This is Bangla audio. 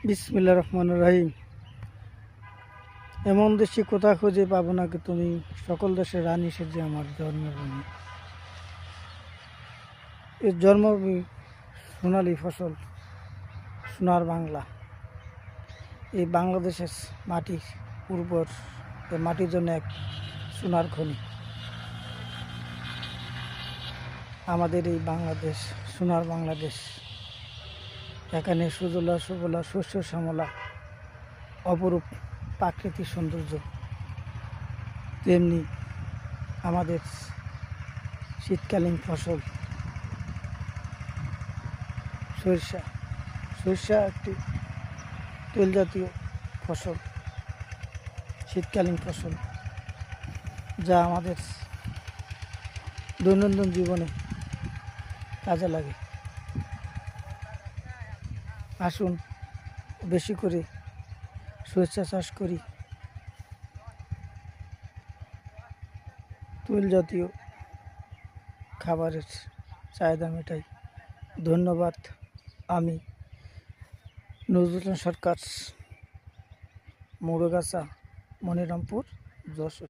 বিসমিল্লাহির রহমানির রহিম। এমন দেশে কোথা খুঁজে পাবো নাকি তুমি, সকল দেশের রানী সেজে আমার জন্মভূমি। এর জন্মভূমি সোনালী ফসল, সোনার বাংলা। এই বাংলাদেশের মাটি উর্বর, এই মাটির জন্য এক সোনার খনি। আমাদের এই বাংলাদেশ সোনার বাংলাদেশ, এখানে সুজলা সুফলা শস্য শ্যামলা, অপরূপ প্রাকৃতিক সৌন্দর্য। তেমনি আমাদের শীতকালীন ফসল সরিষা। সরিষা একটি তেল জাতীয় ফসল, শীতকালীন ফসল, যা আমাদের দৈনন্দিন জীবনে কাজে লাগে। আসুন বেশি করে সরিষা চাষ করি, তেল জাতীয় খাবারের চাহিদা মেটাই। ধন্যবাদ। আমি নজরুল সরকার, মৌরগাছা, মনিরামপুর, যশোর।